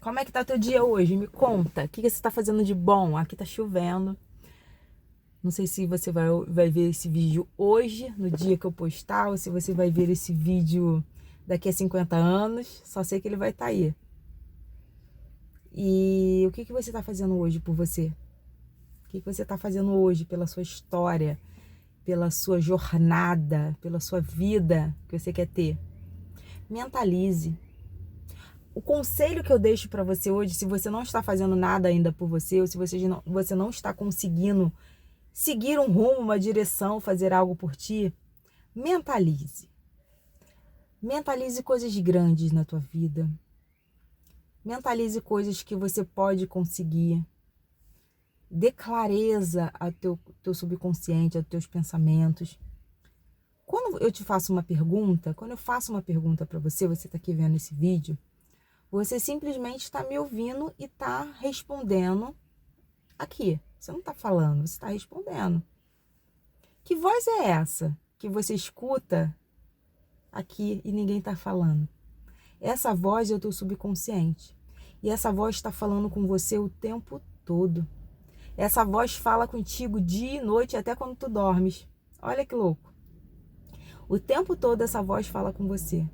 Como é que tá teu dia hoje? Me conta. O que você tá fazendo de bom? Aqui tá chovendo. Não sei se você vai ver esse vídeo hoje, no dia que eu postar, ou se você vai ver esse vídeo daqui a 50 anos. Só sei que ele vai estar aí. E o que você tá fazendo hoje por você? O que você tá fazendo hoje pela sua história, pela sua jornada, pela sua vida que você quer ter? Mentalize. O conselho que eu deixo para você hoje, se você não está fazendo nada ainda por você, ou se você não está conseguindo seguir um rumo, uma direção, fazer algo por ti, mentalize. Mentalize coisas grandes na tua vida. Mentalize coisas que você pode conseguir. Dê clareza ao teu subconsciente, aos teus pensamentos. Quando eu te faço uma pergunta, quando eu faço uma pergunta para você, você está aqui vendo esse vídeo, você simplesmente está me ouvindo e está respondendo aqui. Você não está falando, você está respondendo. Que voz é essa que você escuta aqui e ninguém está falando? Essa voz é o teu subconsciente. E essa voz está falando com você o tempo todo. Essa voz fala contigo dia e noite, até quando tu dormes. Olha que louco. O tempo todo essa voz fala com você.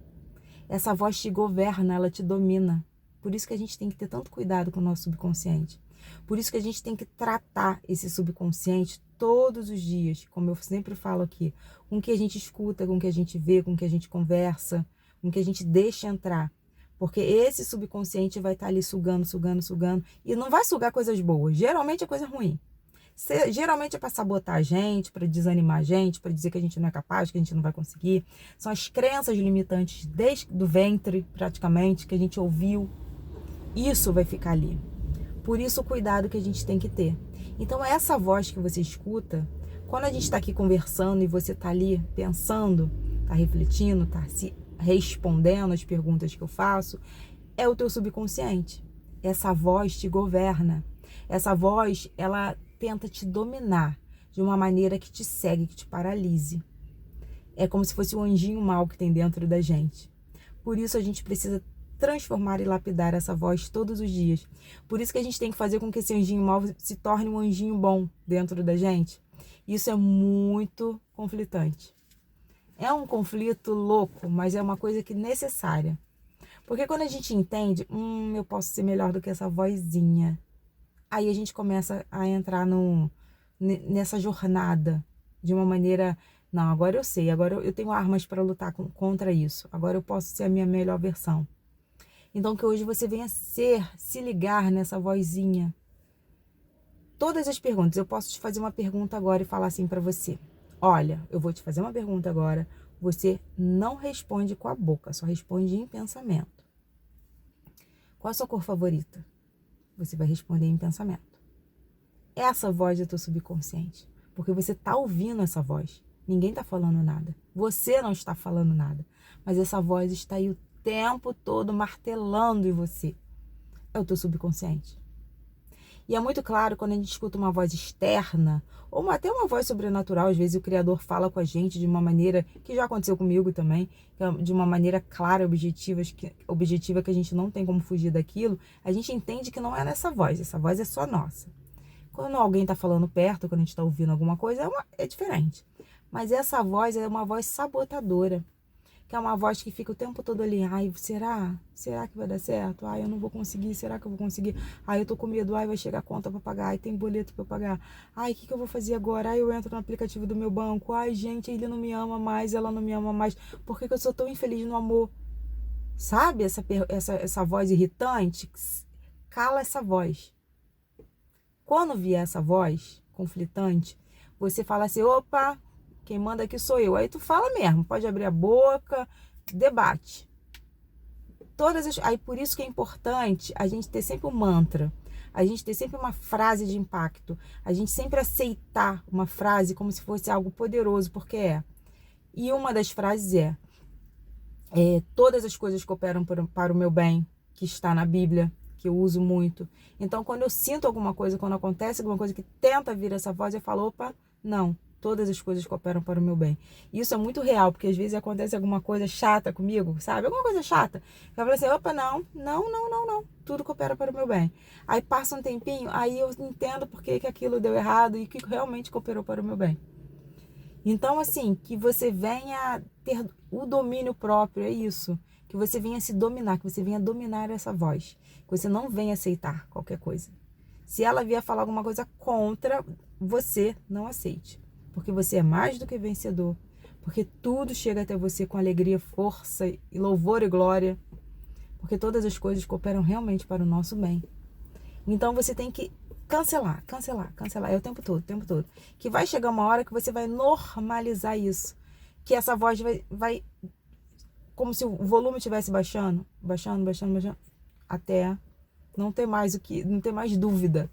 Essa voz te governa, ela te domina. Por isso que a gente tem que ter tanto cuidado com o nosso subconsciente. Por isso que a gente tem que tratar esse subconsciente todos os dias, como eu sempre falo aqui, com o que a gente escuta, com o que a gente vê, com o que a gente conversa, com o que a gente deixa entrar. Porque esse subconsciente vai estar ali sugando, sugando, sugando, e não vai sugar coisas boas, geralmente é coisa ruim. Geralmente é para sabotar a gente, para desanimar a gente, para dizer que a gente não é capaz, que a gente não vai conseguir. São as crenças limitantes desde do ventre, praticamente, que a gente ouviu. Isso vai ficar ali. Por isso o cuidado que a gente tem que ter. Então essa voz que você escuta, quando a gente está aqui conversando e você está ali pensando, está refletindo, está se respondendo as perguntas que eu faço, é o teu subconsciente. Essa voz te governa. Essa voz, ela tenta te dominar de uma maneira que te segue, que te paralise. É como se fosse um anjinho mau que tem dentro da gente. Por isso a gente precisa transformar e lapidar essa voz todos os dias. Por isso que a gente tem que fazer com que esse anjinho mau se torne um anjinho bom dentro da gente. Isso é muito conflitante. É um conflito louco, mas é uma coisa que é necessária. Porque quando a gente entende, eu posso ser melhor do que essa vozinha. Aí a gente começa a entrar nessa jornada de uma maneira, não, agora eu sei, agora eu tenho armas para lutar contra isso. Agora eu posso ser a minha melhor versão. Então que hoje você venha se ligar nessa vozinha. Todas as perguntas, eu posso te fazer uma pergunta agora e falar assim para você. Olha, eu vou te fazer uma pergunta agora, você não responde com a boca, só responde em pensamento. Qual a sua cor favorita? Você vai responder em pensamento. Essa voz é teu subconsciente, porque você tá ouvindo essa voz. Ninguém tá falando nada. Você não está falando nada, mas essa voz está aí o tempo todo martelando em você. É o teu subconsciente. E é muito claro quando a gente escuta uma voz externa, ou até uma voz sobrenatural, às vezes o Criador fala com a gente de uma maneira, que já aconteceu comigo também, de uma maneira clara, objetiva, que a gente não tem como fugir daquilo, a gente entende que não é nessa voz, essa voz é só nossa. Quando alguém está falando perto, quando a gente está ouvindo alguma coisa, é diferente. Mas essa voz é uma voz sabotadora, que é uma voz que fica o tempo todo ali, ai, será? Será que vai dar certo? Ai, eu não vou conseguir, será que eu vou conseguir? Ai, eu tô com medo, ai, vai chegar a conta pra pagar, ai, tem boleto pra pagar. Ai, o que eu vou fazer agora? Ai, eu entro no aplicativo do meu banco, ai, gente, ele não me ama mais, ela não me ama mais, por que eu sou tão infeliz no amor? Sabe essa voz irritante? Cala essa voz. Quando vier essa voz conflitante, você fala assim, opa, quem manda aqui sou eu. Aí tu fala mesmo, pode abrir a boca, debate. Aí por isso que é importante a gente ter sempre um mantra, a gente ter sempre uma frase de impacto, a gente sempre aceitar uma frase como se fosse algo poderoso, porque é. E uma das frases todas as coisas cooperam para o meu bem, que está na Bíblia, que eu uso muito. Então, quando eu sinto alguma coisa, quando acontece alguma coisa que tenta vir essa voz, eu falo, opa, não. Todas as coisas cooperam para o meu bem. Isso é muito real, porque às vezes acontece alguma coisa chata comigo, sabe? Alguma coisa chata. Eu falo assim, opa, não. Tudo coopera para o meu bem. Aí passa um tempinho, aí eu entendo por que aquilo deu errado e que realmente cooperou para o meu bem. Então, assim, que você venha ter o domínio próprio, é isso. Que você venha se dominar, que você venha dominar essa voz. Que você não venha aceitar qualquer coisa. Se ela vier falar alguma coisa contra, você não aceite. Porque você é mais do que vencedor. Porque tudo chega até você com alegria, força e louvor e glória. Porque todas as coisas cooperam realmente para o nosso bem. Então você tem que cancelar. É o tempo todo. Que vai chegar uma hora que você vai normalizar isso. Que essa voz vai como se o volume estivesse baixando. Até não ter mais dúvida.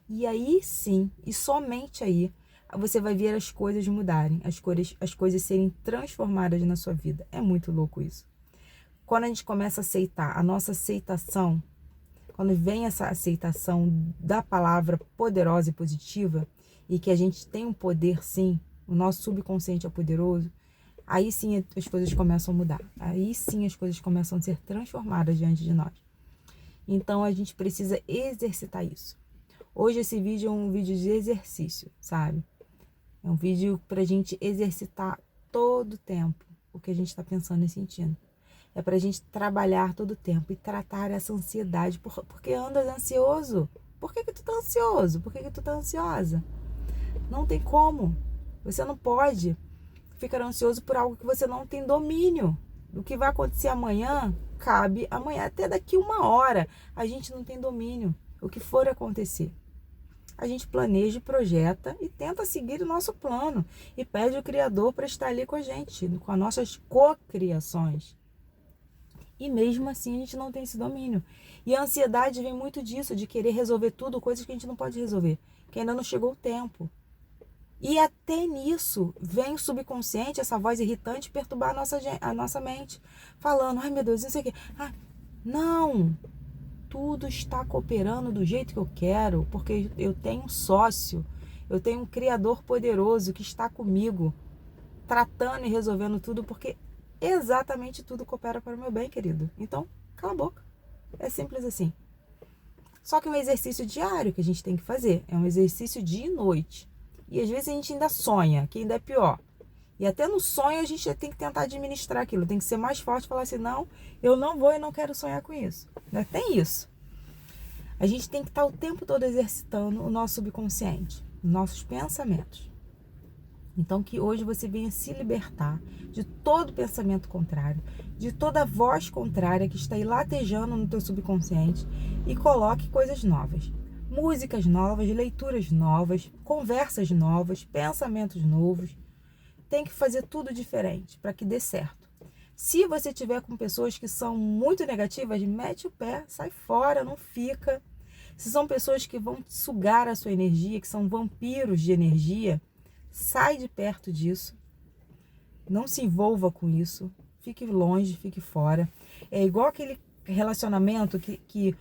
E aí sim, e somente aí, você vai ver as coisas mudarem, as coisas serem transformadas na sua vida. É muito louco isso. Quando a gente começa a aceitar, a nossa aceitação, quando vem essa aceitação da palavra poderosa e positiva, e que a gente tem um poder sim, o nosso subconsciente é poderoso, aí sim as coisas começam a mudar. Aí sim as coisas começam a ser transformadas diante de nós. Então a gente precisa exercitar isso. Hoje esse vídeo é um vídeo de exercício, sabe? É um vídeo pra gente exercitar todo o tempo o que a gente está pensando e sentindo. É pra gente trabalhar todo o tempo e tratar essa ansiedade. Porque andas ansioso. Por que tu tá ansioso? Por que tu tá ansiosa? Não tem como. Você não pode ficar ansioso por algo que você não tem domínio. O que vai acontecer amanhã, cabe amanhã. Até daqui 1 hora, a gente não tem domínio. O que for acontecer. A gente planeja, projeta e tenta seguir o nosso plano. E pede o Criador para estar ali com a gente, com as nossas cocriações. E mesmo assim a gente não tem esse domínio. E a ansiedade vem muito disso, de querer resolver tudo, coisas que a gente não pode resolver, que ainda não chegou o tempo. E até nisso vem o subconsciente, essa voz irritante, perturbar a nossa mente. Falando, ai meu Deus, isso aqui. Ah, não! Tudo está cooperando do jeito que eu quero, porque eu tenho um sócio, eu tenho um Criador poderoso que está comigo, tratando e resolvendo tudo, porque exatamente tudo coopera para o meu bem, querido. Então, cala a boca. É simples assim. Só que é um exercício diário que a gente tem que fazer. É um exercício dia e noite. E às vezes a gente ainda sonha, que ainda é pior. E até no sonho a gente tem que tentar administrar aquilo. Tem que ser mais forte e falar assim, não, eu não vou e não quero sonhar com isso. Tem isso. A gente tem que estar o tempo todo exercitando o nosso subconsciente, nossos pensamentos. Então que hoje você venha se libertar de todo pensamento contrário, de toda voz contrária que está aí latejando no teu subconsciente e coloque coisas novas. Músicas novas, leituras novas, conversas novas, pensamentos novos. Tem que fazer tudo diferente para que dê certo. Se você tiver com pessoas que são muito negativas, mete o pé, sai fora, não fica. Se são pessoas que vão sugar a sua energia, que são vampiros de energia, sai de perto disso. Não se envolva com isso. Fique longe, fique fora. É igual aquele relacionamento que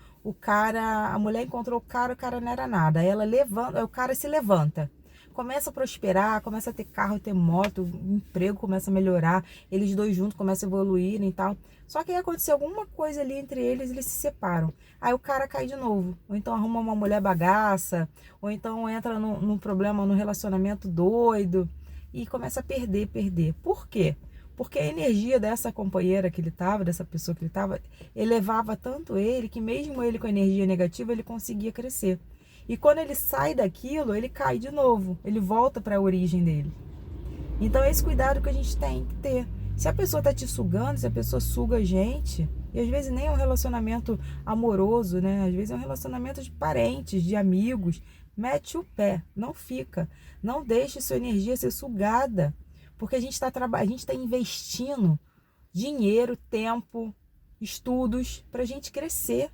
a mulher encontrou o cara não era nada. Ela levanta, o cara se levanta. Começa a prosperar, começa a ter carro, ter moto, o emprego começa a melhorar, eles dois juntos começam a evoluir e tal. Só que aí aconteceu alguma coisa ali entre eles se separam. Aí o cara cai de novo. Ou então arruma uma mulher bagaça, ou então entra num problema, num relacionamento doido e começa a perder. Por quê? Porque a energia dessa companheira que ele estava, dessa pessoa que ele estava, elevava tanto ele que mesmo ele com energia negativa, ele conseguia crescer. E quando ele sai daquilo, ele cai de novo. Ele volta para a origem dele. Então é esse cuidado que a gente tem que ter. Se a pessoa está te sugando, se a pessoa suga a gente, e às vezes nem é um relacionamento amoroso, né? Às vezes é um relacionamento de parentes, de amigos. Mete o pé, não fica. Não deixe sua energia ser sugada. Porque a gente está investindo dinheiro, tempo, estudos para a gente crescer.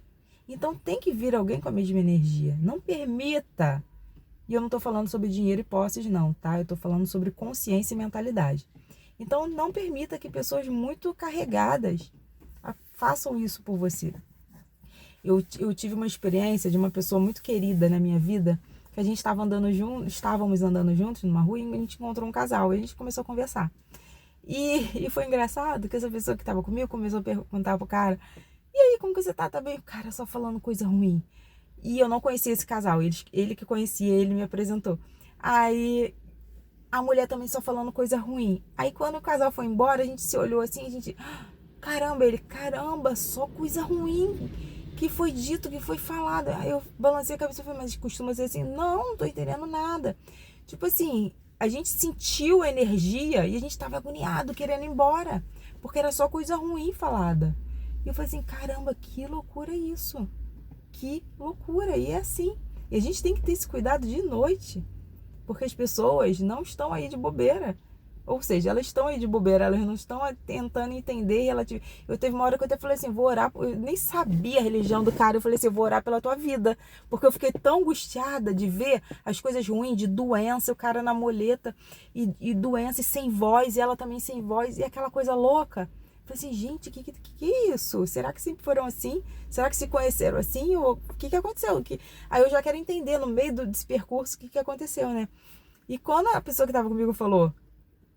Então tem que vir alguém com a mesma energia. Não permita. E eu não estou falando sobre dinheiro e posses não, tá? Eu estou falando sobre consciência e mentalidade. Então não permita que pessoas muito carregadas façam isso por você. Eu tive uma experiência de uma pessoa muito querida na minha vida, que a gente estávamos andando juntos numa rua e a gente encontrou um casal e a gente começou a conversar. E foi engraçado que essa pessoa que estava comigo começou a perguntar pro cara: e aí, como que você tá? Tá bem? O cara só falando coisa ruim. E eu não conhecia esse casal, ele que conhecia, ele me apresentou. Aí a mulher também só falando coisa ruim. Aí quando o casal foi embora, a gente se olhou assim, a gente... caramba, só coisa ruim que foi dito, que foi falado. Aí eu balancei a cabeça e falei: mas costuma ser assim? Não tô entendendo nada. Tipo assim, a gente sentiu a energia e a gente tava agoniado, querendo ir embora. Porque era só coisa ruim falada. E eu falei assim: caramba, que loucura isso. Que loucura. E é assim. E a gente tem que ter esse cuidado de noite. Porque as pessoas não estão aí de bobeira. Ou seja, elas estão aí de bobeira, elas não estão tentando entender. Eu teve uma hora que eu até falei assim: vou orar. Eu nem sabia a religião do cara. Eu falei assim: eu vou orar pela tua vida. Porque eu fiquei tão angustiada de ver as coisas ruins, de doença, o cara na muleta, e doença e sem voz, e ela também sem voz, e aquela coisa louca. Eu falei assim: gente, que é isso? Será que sempre foram assim? Será que se conheceram assim? Ou o que aconteceu? Aí eu já quero entender no meio desse percurso o que aconteceu, né? E quando a pessoa que estava comigo falou: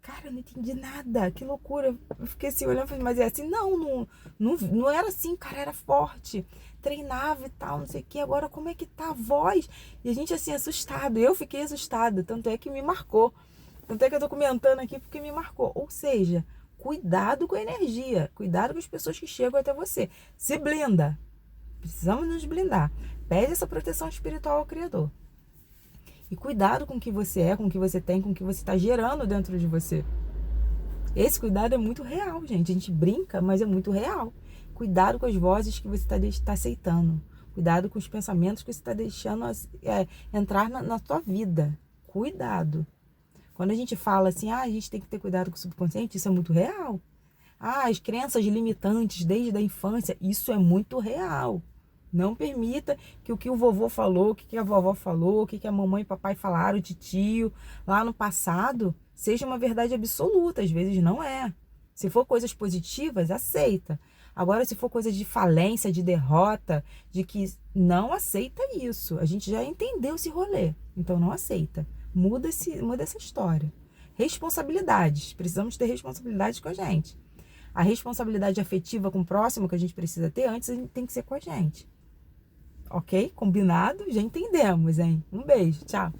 cara, eu não entendi nada, que loucura. Eu fiquei assim olhando e falei: mas é assim? Não era assim, cara, era forte. Treinava e tal, não sei o que. Agora como é que tá a voz? E a gente assim, assustado. Eu fiquei assustada, tanto é que me marcou. Tanto é que eu tô comentando aqui porque me marcou. Ou seja, cuidado com a energia, cuidado com as pessoas que chegam até você. Se blinda. Precisamos nos blindar. Pede essa proteção espiritual ao Criador. E cuidado com o que você é, com o que você tem, com o que você está gerando dentro de você. Esse cuidado é muito real, gente. A gente brinca, mas é muito real. Cuidado com as vozes que você está aceitando. Cuidado com os pensamentos que você está deixando entrar na tua vida. Cuidado. Quando a gente fala assim: a gente tem que ter cuidado com o subconsciente, isso é muito real. As crenças limitantes desde a infância, isso é muito real. Não permita que o que o vovô falou, o que a vovó falou, o que a mamãe e papai falaram, o tio, lá no passado, seja uma verdade absoluta. Às vezes não é. Se for coisas positivas, aceita. Agora, se for coisa de falência, de derrota, de que não aceita isso. A gente já entendeu esse rolê, então não aceita. Muda essa história. Responsabilidades. Precisamos ter responsabilidade com a gente. A responsabilidade afetiva com o próximo que a gente precisa ter antes, a gente tem que ser com a gente. Ok? Combinado? Já entendemos, hein? Um beijo. Tchau.